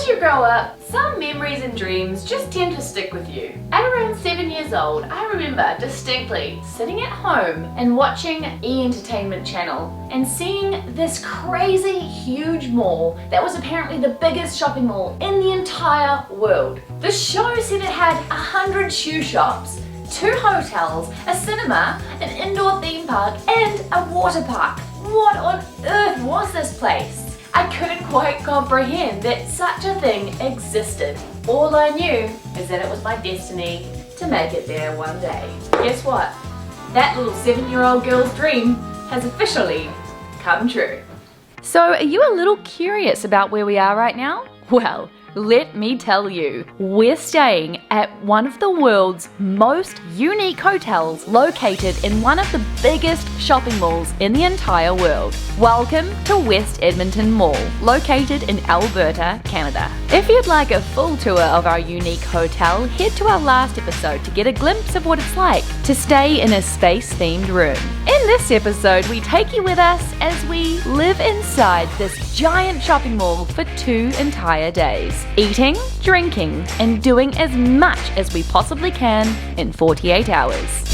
As you grow up, some memories and dreams just tend to stick with you. At around 7 years old, I remember distinctly sitting at home and watching E-Entertainment Channel and seeing this crazy huge mall that was apparently the biggest shopping mall in the entire world. The show said it had 100 shoe shops, 2 hotels, a cinema, an indoor theme park, and a water park. What on earth was this place? I couldn't quite comprehend that such a thing existed. All I knew is that it was my destiny to make it there one day. Guess what? That little 7-year-old girl's dream has officially come true. So are you a little curious about where we are right now? Well, let me tell you, we're staying at one of the world's most unique hotels located in one of the biggest shopping malls in the entire world. Welcome to West Edmonton Mall, located in Alberta, Canada. If you'd like a full tour of our unique hotel, head to our last episode to get a glimpse of what it's like to stay in a space-themed room. In this episode, we take you with us as we live inside this giant shopping mall for 2 entire days. Eating, drinking, and doing as much as we possibly can in 48 hours.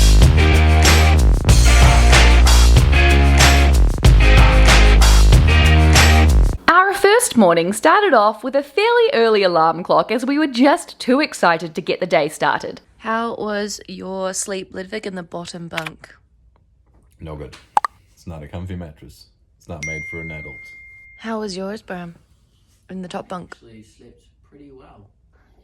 Our first morning started off with a fairly early alarm clock as we were just too excited to get the day started. How was your sleep, Ludvig, in the bottom bunk? No good. It's not a comfy mattress. It's not made for an adult. How was yours, Bram? In the top bunk? Actually slept pretty well.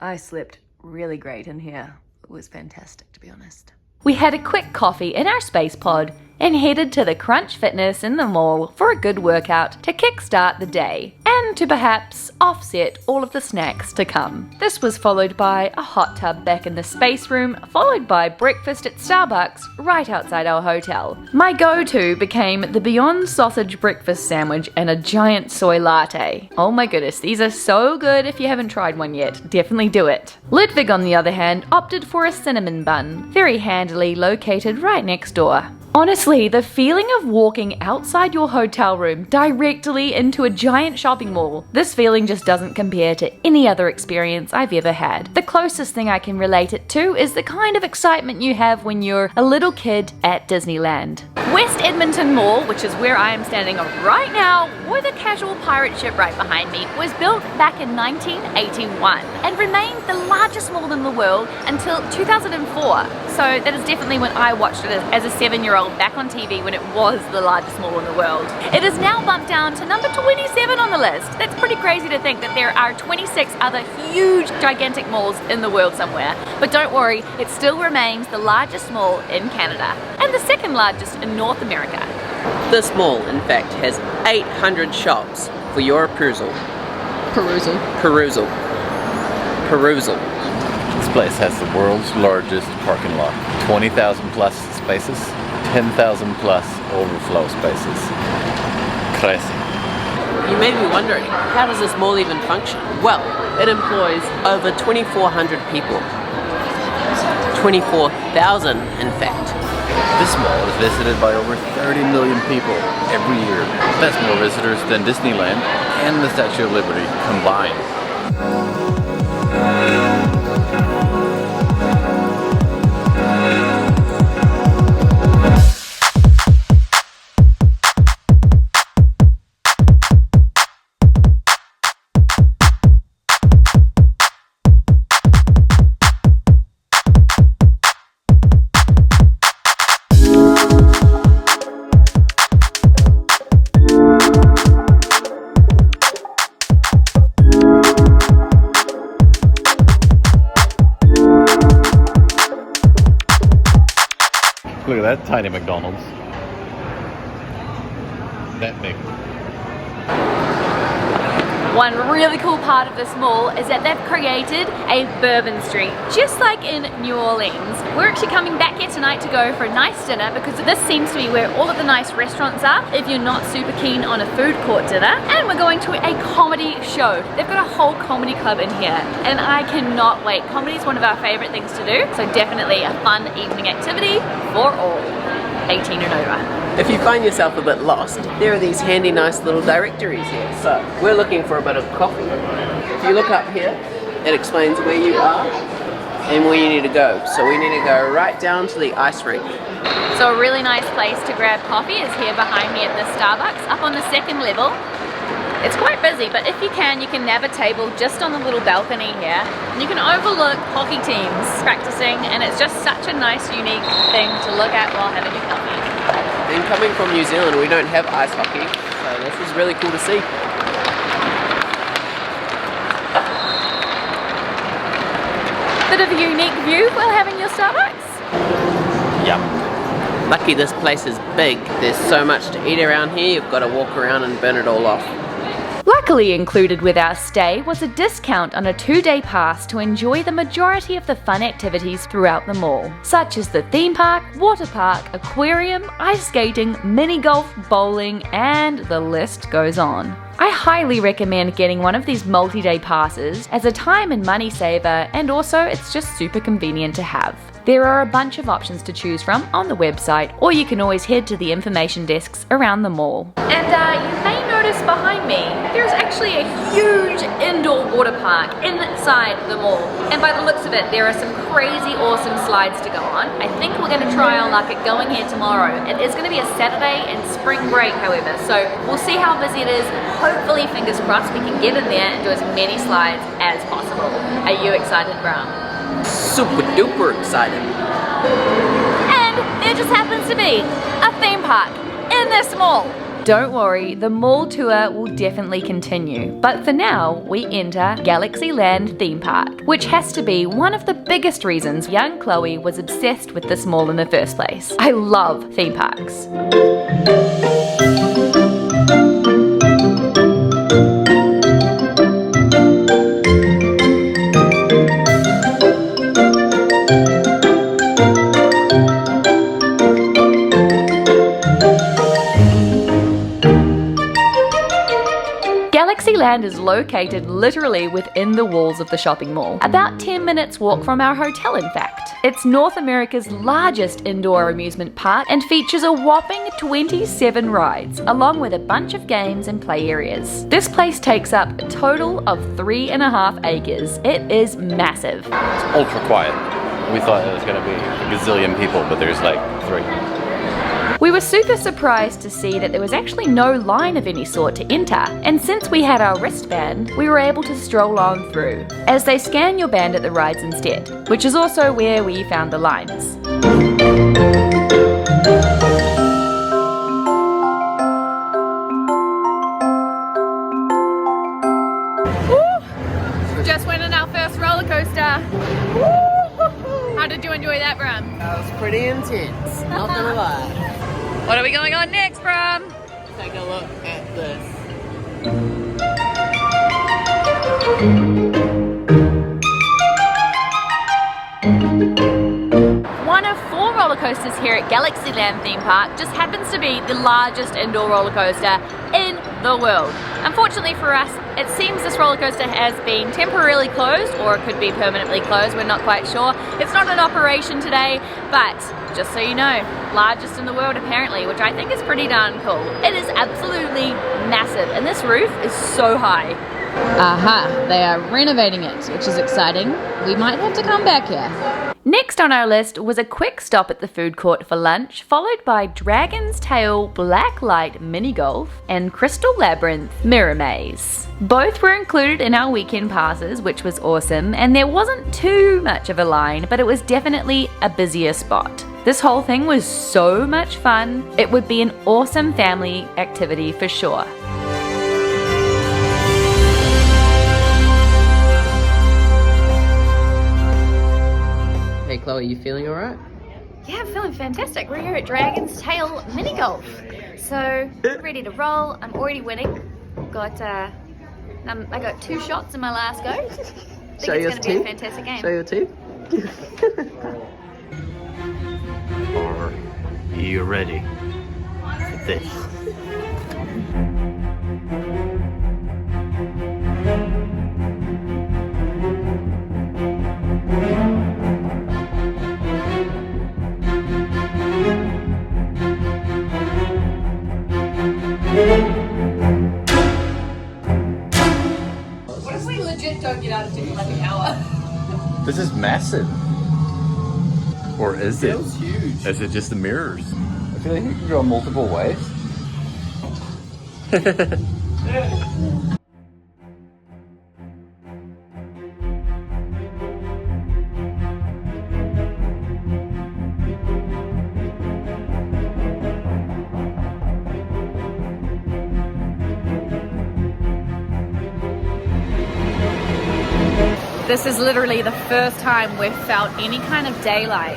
I slept really great in here. It was fantastic, to be honest. We had a quick coffee in our space pod and headed to the Crunch Fitness in the mall for a good workout to kickstart the day and to perhaps offset all of the snacks to come. This was followed by a hot tub back in the space room, followed by breakfast at Starbucks right outside our hotel. My go-to became the Beyond Sausage breakfast sandwich and a giant soy latte. Oh my goodness, these are so good. If you haven't tried one yet, definitely do it. Ludvig, on the other hand, opted for a cinnamon bun, very handily located right next door. Honestly, the feeling of walking outside your hotel room directly into a giant shopping mall, this feeling just doesn't compare to any other experience I've ever had. The closest thing I can relate it to is the kind of excitement you have when you're a little kid at Disneyland. West Edmonton Mall, which is where I am standing right now with a casual pirate ship right behind me, was built back in 1981 and remained the largest mall in the world until 2004. So that is definitely when I watched it as a 7-year-old back on TV when it was the largest mall in the world. It is now bumped down to number 27 on the list. That's pretty crazy to think that there are 26 other huge, gigantic malls in the world somewhere. But don't worry, it still remains the largest mall in Canada and the second largest in North America. This mall, in fact, has 800 shops for your perusal. Perusal. This place has the world's largest parking lot. 20,000 plus spaces, 10,000 plus overflow spaces. Crazy. You may be wondering, how does this mall even function? Well, it employs over 2,400 people. 24,000, in fact. This mall is visited by over 30 million people every year. That's more visitors than Disneyland and the Statue of Liberty combined. Look at that tiny McDonald's. That big. One really cool part of this mall is that they've created a Bourbon Street, just like in New Orleans. We're actually coming back here tonight to go for a nice dinner because this seems to be where all of the nice restaurants are if you're not super keen on a food court dinner. And we're going to a comedy show. They've got a whole comedy club in here and I cannot wait. Comedy is one of our favorite things to do, so definitely a fun evening activity for all 18 and over. If you find yourself a bit lost, there are these handy nice little directories here. So we're looking for a bit of coffee. If you look up here, it explains where you are and where you need to go. So we need to go right down to the ice rink. So a really nice place to grab coffee is here behind me at the Starbucks, up on the second level. It's quite busy, but if you can nab a table just on the little balcony here. And you can overlook hockey teams practicing, and it's just such a nice, unique thing to look at while having a coffee. And coming from New Zealand, we don't have ice hockey, so this is really cool to see. Bit of a unique view while having your Starbucks. Yeah. Lucky this place is big. There's so much to eat around here, you've got to walk around and burn it all off. Luckily included with our stay was a discount on a 2-day pass to enjoy the majority of the fun activities throughout the mall, such as the theme park, water park, aquarium, ice skating, mini golf, bowling, and the list goes on. I highly recommend getting one of these multi-day passes as a time and money saver, and also it's just super convenient to have. There are a bunch of options to choose from on the website, or you can always head to the information desks around the mall. And you may notice behind me, there's actually a huge indoor water park inside the mall. And by the looks of it, there are some crazy awesome slides to go on. I think we're going to try our luck at going here tomorrow. It is going to be a Saturday and spring break, however, so we'll see how busy it is. Hopefully, fingers crossed, we can get in there and do as many slides as possible. Are you excited, Bram? Super duper excited. And there just happens to be a theme park in this mall. Don't worry, the mall tour will definitely continue. But for now, we enter Galaxyland Theme Park, which has to be one of the biggest reasons young Chloe was obsessed with this mall in the first place. I love theme parks. Fantasyland is located literally within the walls of the shopping mall. About 10 minutes walk from our hotel, in fact. It's North America's largest indoor amusement park and features a whopping 27 rides, along with a bunch of games and play areas. This place takes up a total of 3.5 acres. It is massive. It's ultra quiet. We thought it was going to be a gazillion people, but there's like 3. We were super surprised to see that there was actually no line of any sort to enter, and since we had our wristband, we were able to stroll on through, as they scan your band at the rides instead, which is also where we found the lines. Woo! Just went on our first roller coaster. Woo! How did you enjoy that, Bram? That was pretty intense, not gonna lie. What are we going on next, Bram? Take a look at this. One of 4 roller coasters here at Galaxyland Theme Park just happens to be the largest indoor roller coaster in the world. Unfortunately for us, it seems this roller coaster has been temporarily closed, or it could be permanently closed, we're not quite sure. It's not in operation today, but just so you know, largest in the world apparently, which I think is pretty darn cool. It is absolutely massive, and this roof is so high. Aha, they are renovating it, which is exciting. We might have to come back here. Next on our list was a quick stop at the food court for lunch, followed by Dragon's Tail Blacklight Mini Golf and Crystal Labyrinth Mirror Maze. Both were included in our weekend passes, which was awesome, and there wasn't too much of a line, but it was definitely a busier spot. This whole thing was so much fun. It would be an awesome family activity for sure. Hey Chloe, you feeling alright? Yeah, I'm feeling fantastic. We're here at Dragon's Tail Mini Golf. So, we're ready to roll. I'm already winning. I got 2 shots in my last go. I think Show it's your going to be a teeth. fantastic game. Show your teeth. Are you ready for this? can't get out of it for like an hour. This is massive. Or is it? Feels huge. Is it just the mirrors? I feel like you can go multiple ways. This is literally the first time we've felt any kind of daylight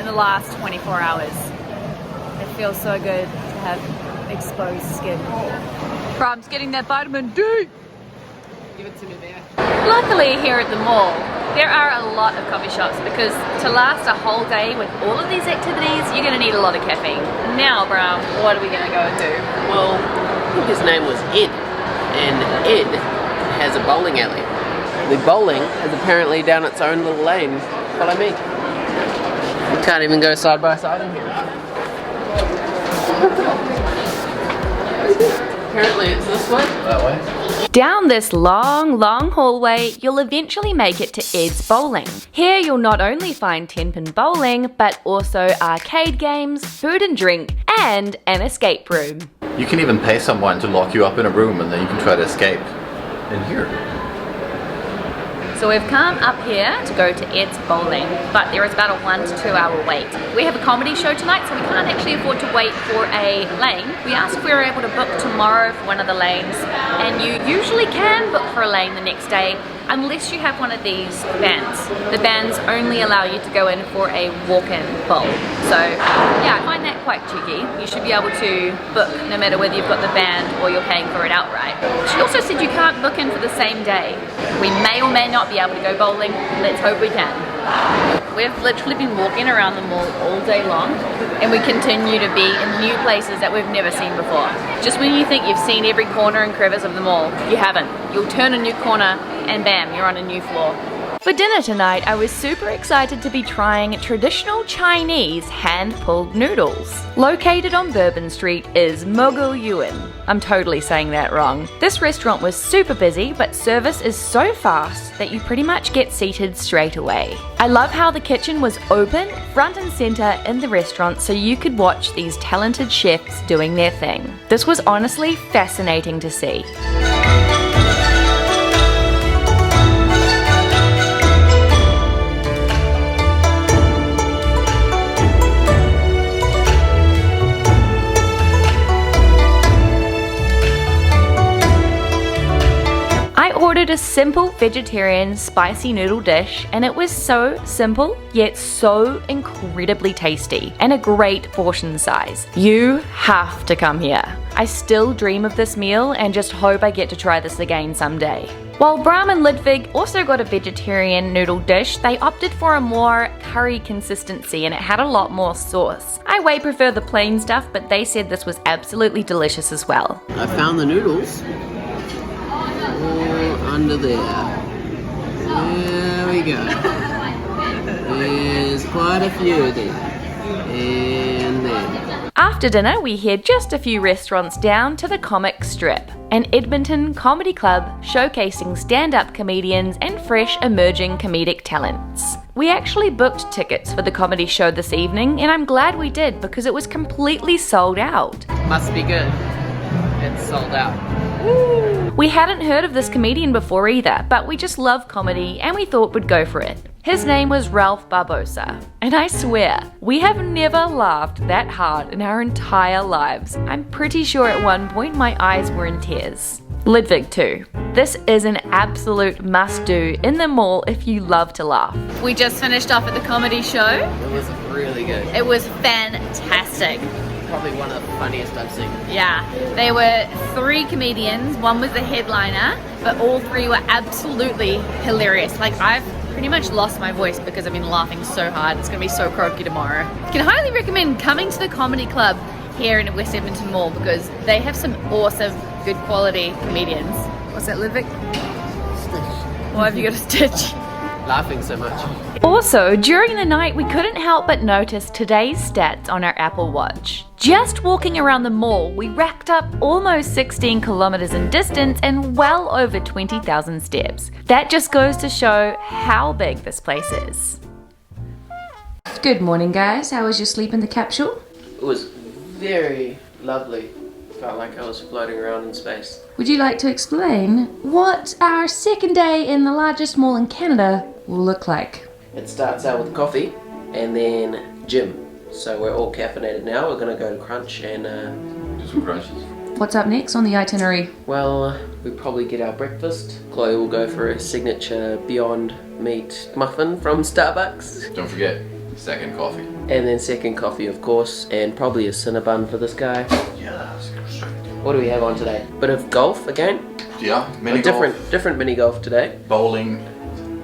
in the last 24 hours. It feels so good to have exposed skin. Brahm's getting that vitamin D! Give it to me there. Luckily here at the mall, there are a lot of coffee shops because to last a whole day with all of these activities, you're going to need a lot of caffeine. Now, Brahm, what are we going to go and do? Well, I think his name was Ed, and Ed has a bowling alley. The bowling is apparently down its own little lane. Follow me. We can't even go side by side in here. Apparently it's this way. That way? Down this long hallway, you'll eventually make it to Ed's Bowling. Here you'll not only find 10-pin bowling, but also arcade games, food and drink, and an escape room. You can even pay someone to lock you up in a room and then you can try to escape in here. So we've come up here to go to Ed's Bowling, but there is about a 1 to 2 hour wait. We have a comedy show tonight, so we can't actually afford to wait for a lane. We asked if we were able to book tomorrow for one of the lanes, and you usually can book for a lane the next day, unless you have one of these bands. The bands only allow you to go in for a walk-in bowl. So yeah, I find that quite cheeky. You should be able to book no matter whether you've got the band or you're paying for it outright. She also said you can't book in for the same day. We may or may not be able to go bowling. Let's hope we can. We've literally been walking around the mall all day long, and we continue to be in new places that we've never seen before. Just when you think you've seen every corner and crevice of the mall, you haven't. You'll turn a new corner and bam, you're on a new floor. For dinner tonight, I was super excited to be trying traditional Chinese hand-pulled noodles. Located on Bourbon Street is Mogu Yuan. I'm totally saying that wrong. This restaurant was super busy, but service is so fast that you pretty much get seated straight away. I love how the kitchen was open, front and center in the restaurant, so you could watch these talented chefs doing their thing. This was honestly fascinating to see. Ordered a simple vegetarian spicy noodle dish, and it was so simple yet so incredibly tasty and a great portion size. You have to come here. I still dream of this meal and just hope I get to try this again someday. While Brahm and Ludvig also got a vegetarian noodle dish, they opted for a more curry consistency and it had a lot more sauce. I way prefer the plain stuff, but they said this was absolutely delicious as well. I found the noodles. Under there. There we go. There's quite a few there. And there. After dinner, we head just a few restaurants down to the Comic Strip, an Edmonton comedy club showcasing stand-up comedians and fresh emerging comedic talents. We actually booked tickets for the comedy show this evening, and I'm glad we did because it was completely sold out. Must be good. It's sold out. We hadn't heard of this comedian before either, but we just love comedy and we thought we'd go for it. His name was Ralph Barbosa, and I swear, we have never laughed that hard in our entire lives. I'm pretty sure at one point my eyes were in tears. Ludvig too. This is an absolute must-do in the mall if you love to laugh. We just finished off at the comedy show. It was really good. It was fantastic. Probably one of the funniest I've seen. Yeah, there were 3 comedians, one was the headliner, but all 3 were absolutely hilarious. Like, I've pretty much lost my voice because I've been laughing so hard. It's gonna be so croaky tomorrow. Can highly recommend coming to the comedy club here in West Edmonton Mall because they have some awesome, good quality comedians. What's that, Ludvig? Stitch. Why have you got a stitch? laughing so much. Also, during the night, we couldn't help but notice today's stats on our Apple Watch. Just walking around the mall, we racked up almost 16 kilometers in distance and well over 20,000 steps. That just goes to show how big this place is. Good morning, guys. How was your sleep in the capsule? It was very lovely. Felt like I was floating around in space. Would you like to explain what our second day in the largest mall in Canada will look like? It starts out with coffee and then gym. So we're all caffeinated now. We're gonna go to Crunch and Do some crunches. What's up next on the itinerary? well, we probably get our breakfast. Chloe will go for a signature Beyond Meat muffin from Starbucks. Don't forget, second coffee. And then second coffee, of course, and probably a Cinnabon for this guy. Yeah, What do we have on today? Bit of golf again? yeah, mini golf, Different mini golf today. bowling,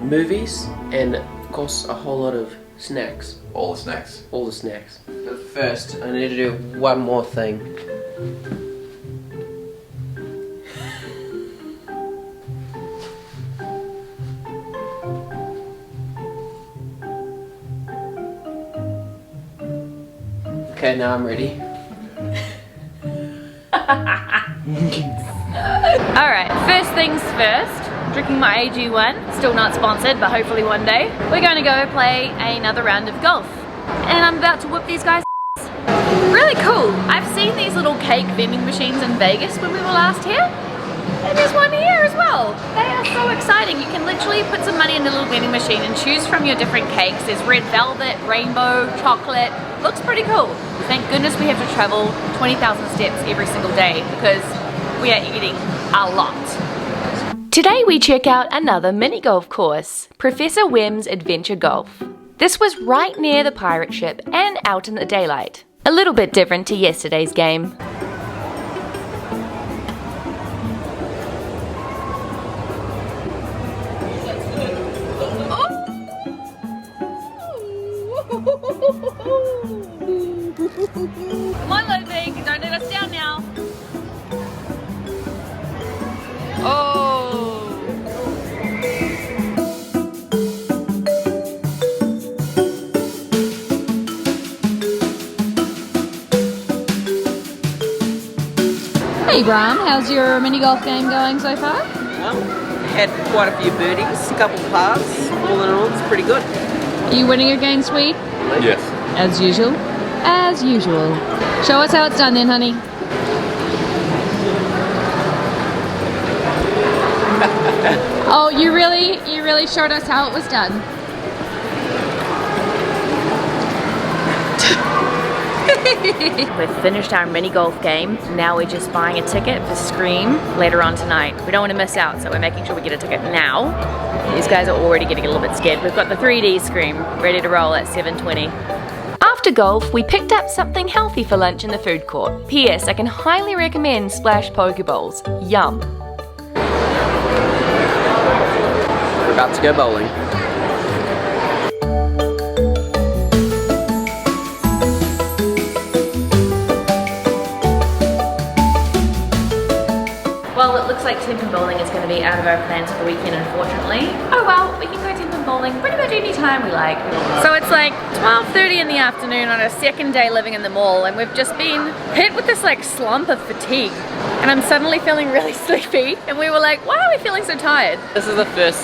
Movies, and of course a whole lot of snacks. all the snacks. All the snacks. But first, I need to do one more thing. Okay, now I'm ready. Alright, first things first. Drinking my AG1. Still not sponsored, but hopefully one day. We're going to go play another round of golf. And I'm about to whoop these guys' Really cool. I've seen these little cake vending machines in Vegas when we were last here. And there's one here as well. They are so exciting. You can literally put some money in the little vending machine and choose from your different cakes. There's red velvet, rainbow, chocolate. Looks pretty cool. Thank goodness we have to travel 20,000 steps every single day because we are eating a lot. Today we check out another mini golf course, Professor Wem's Adventure Golf. This was right near the pirate ship and out in the daylight. A little bit different to yesterday's game. Come on, Ludvig, don't let us down now. Oh. Hey Bram, how's your mini golf game going so far? Well, had quite a few birdies, a couple pars. All in all, it's pretty good. Are you winning your game, Swede? Yes. As usual. As usual. Show us how it's done then, honey. Oh, you really showed us how it was done. We've finished our mini golf game. Now we're just buying a ticket for Scream later on tonight. We don't want to miss out, so we're making sure we get a ticket now. These guys are already getting a little bit scared. We've got the 3D Scream ready to roll at 7:20. After golf, we picked up something healthy for lunch in the food court. P.S. I can highly recommend Splash Pokeballs. Yum. We're about to go bowling. Well, it looks like Temple Bowling is going to be out of our plans for the weekend, unfortunately. Oh well, we can go Temple Bowling pretty much any time we like. So it's like 12:30 in the afternoon on our second day living in the mall, and we've just been hit with this like slump of fatigue. And I'm suddenly feeling really sleepy, and we were like, why are we feeling so tired? This is the first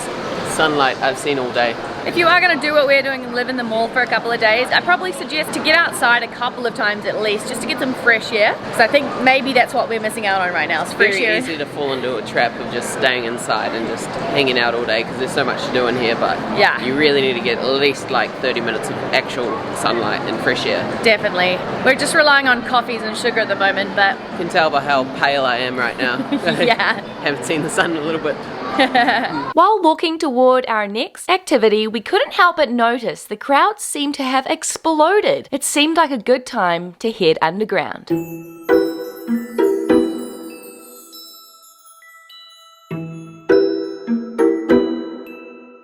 sunlight I've seen all day. If you are going to do what we're doing and live in the mall for a couple of days, I probably suggest to get outside a couple of times at least, just to get some fresh air. Because I think maybe that's what we're missing out on right now, is fresh Very air. easy to fall into a trap of just staying inside and just hanging out all day because there's so much to do in here, but Yeah. you really need to get at least like 30 minutes of actual sunlight and fresh air. Definitely. We're just relying on coffees and sugar at the moment, but You can tell by how pale I am right now. yeah. Haven't seen the sun in a little bit. While walking toward our next activity, we couldn't help but notice the crowds seemed to have exploded. It seemed like a good time to head underground.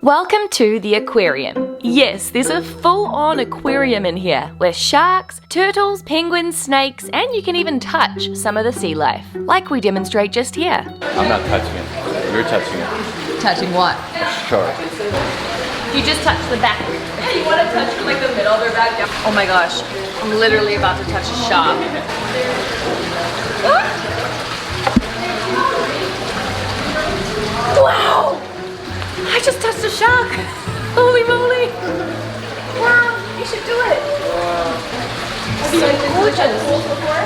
Welcome to the aquarium. Yes, there's a full-on aquarium in here with sharks, turtles, penguins, snakes, and you can even touch some of the sea life, like we demonstrate just here. I'm not touching it. You're touching it. Touching what? Shark. You just touch the back. You want to touch like the middle of their back. Oh my gosh, I'm literally about to touch a shark. Wow! I just touched a shark. Holy moly! Wow, you should do it. Have you been to the pools before?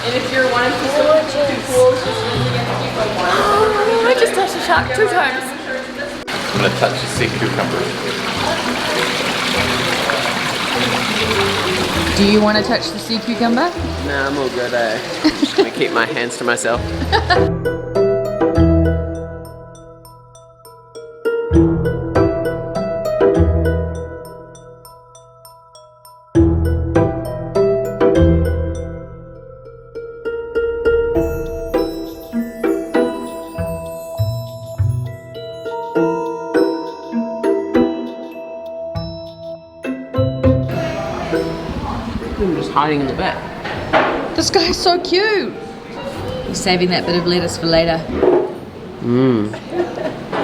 And if you're wanting to swim in 2 pools, just usually have to keep on one. Oh, I just touched a shark 2 times. I'm gonna touch the sea cucumber. Do you want to touch the sea cucumber? Nah, I'm all good. Just gonna keep my hands to myself. I'm just hiding in the back. This guy's so cute. He's saving that bit of lettuce for later.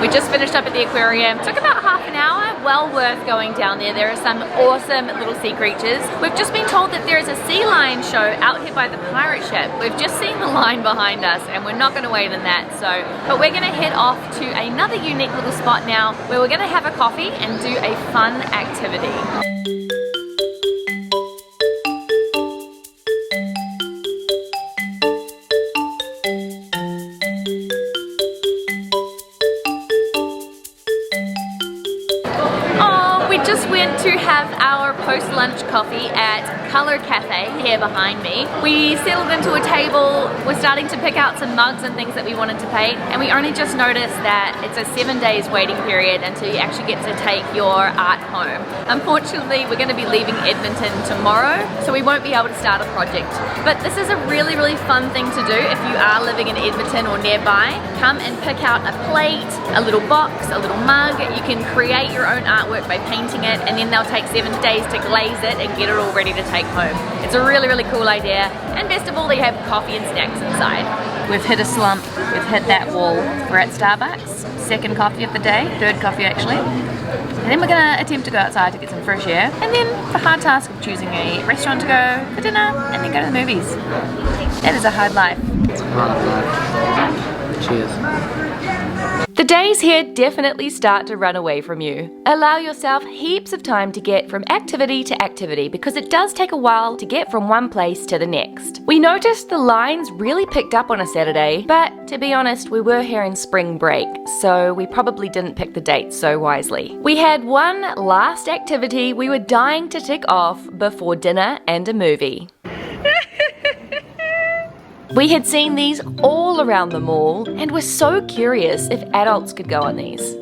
We just finished up at the aquarium. Took about half an hour. Well worth going down there. There are some awesome little sea creatures. We've just been told that there is a sea lion show out here by the pirate ship. We've just seen the line behind us and we're not going to wait in that. But we're going to head off to another unique little spot now where we're going to have a coffee and do a fun activity. To have our post-lunch coffee at Colour Cafe here behind me. We settled into a table, we're starting to pick out some mugs and things that we wanted to paint, and we only just noticed that it's a 7 days waiting period until you actually get to take your art home. Unfortunately, we're going to be leaving Edmonton tomorrow, so we won't be able to start a project. But this is a really, really fun thing to do if you are living in Edmonton or nearby. Come and pick out a plate, a little box, a little mug. You can create your own artwork by painting it, and then they'll take 7 days to glaze it and get it all ready to take home. It's a really, really cool idea. And best of all, they have coffee and snacks inside. We've hit a slump. We've hit that wall. We're at Starbucks. 2nd coffee of the day. 3rd coffee, actually. And then we're going to attempt to go outside to get some fresh air. And then the hard task of choosing a restaurant to go for dinner and then go to the movies. That is a hard life. It's a hard life. Cheers. The days here definitely start to run away from you. Allow yourself heaps of time to get from activity to activity because it does take a while to get from one place to the next. We noticed the lines really picked up on a Saturday, but to be honest, we were here in spring break, so we probably didn't pick the dates so wisely. We had one last activity we were dying to tick off before dinner and a movie. We had seen these all around the mall and were so curious if adults could go on these.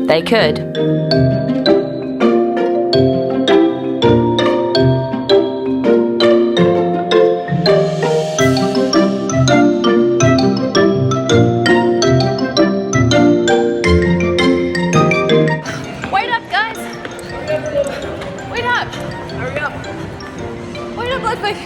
They could. Wait up, guys! Wait up! Hurry up! Wait up, Ludvig!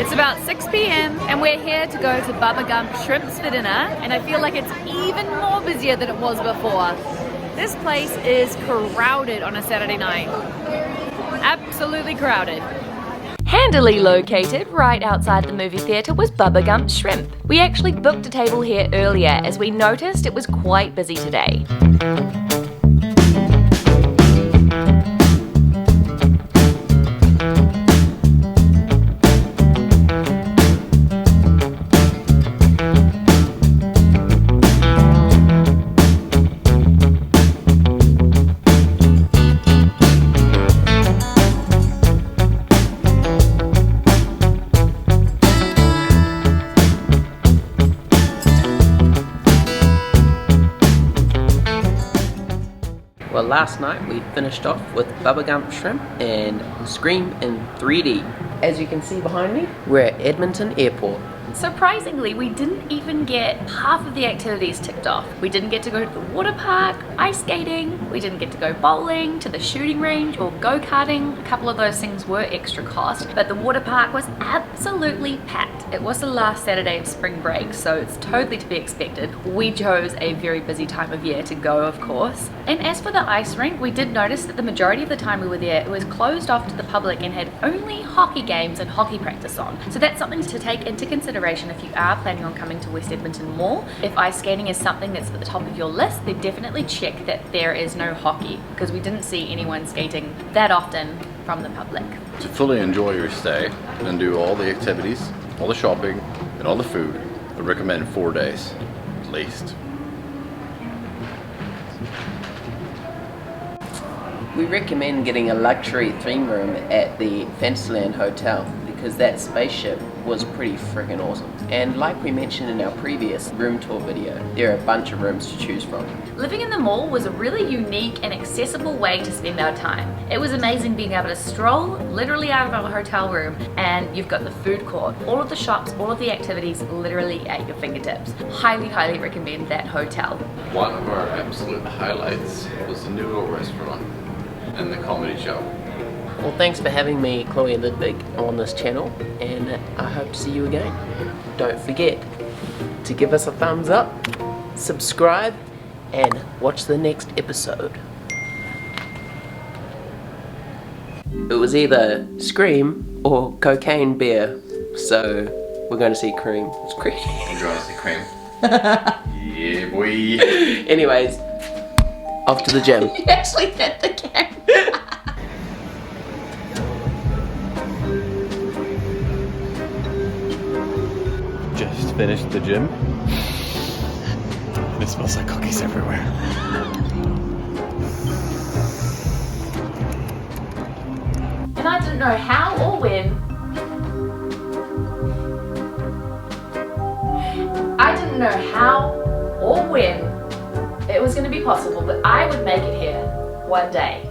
It's about 6 p.m. and we're here to go to Bubba Gump Shrimps for dinner, and I feel like it's even more busier than it was before. This place is crowded on a Saturday night. Absolutely crowded. Handily located right outside the movie theatre was Bubba Gump Shrimp. We actually booked a table here earlier as we noticed it was quite busy today. Well, last night we finished off with Bubba Gump Shrimp and Scream in 3D. As you can see behind me, we're at Edmonton Airport. Surprisingly, we didn't even get half of the activities ticked off. We didn't get to go to the water park, ice skating, we didn't get to go bowling, to the shooting range or go-karting. A couple of those things were extra cost, but the water park was absolutely packed. It was the last Saturday of spring break, so it's totally to be expected. We chose a very busy time of year to go, of course. And as for the ice rink, we did notice that the majority of the time we were there, it was closed off to the public and had only hockey games and hockey practice on. So that's something to take into consideration if you are planning on coming to West Edmonton Mall. If ice skating is something that's at the top of your list, then definitely check that there is no hockey, because we didn't see anyone skating that often from the public. To fully enjoy your stay and do all the activities, all the shopping, and all the food, I recommend 4 days, at least. We recommend getting a luxury theme room at the Fantasyland Hotel because that spaceship was pretty freaking awesome. And like we mentioned in our previous room tour video, there are a bunch of rooms to choose from. Living in the mall was a really unique and accessible way to spend our time. It was amazing being able to stroll literally out of our hotel room, and you've got the food court, all of the shops, all of the activities literally at your fingertips. Highly, highly recommend that hotel. One of our absolute highlights was the noodle restaurant and the comedy show. Well, thanks for having me, Chloé and Ludvig, on this channel, and I hope to see you again. Don't forget to give us a thumbs up, subscribe, and watch the next episode. It was either Scream or Cocaine Bear, so we're going to see Cream. It's Cream. I'm trying to see cream. Yeah, boy. Anyways, off to the gym. You actually hit the camera. Just finished the gym. And it smells like cookies everywhere. And I didn't know how or when. I didn't know how or when it was going to be possible, but I would make it here one day.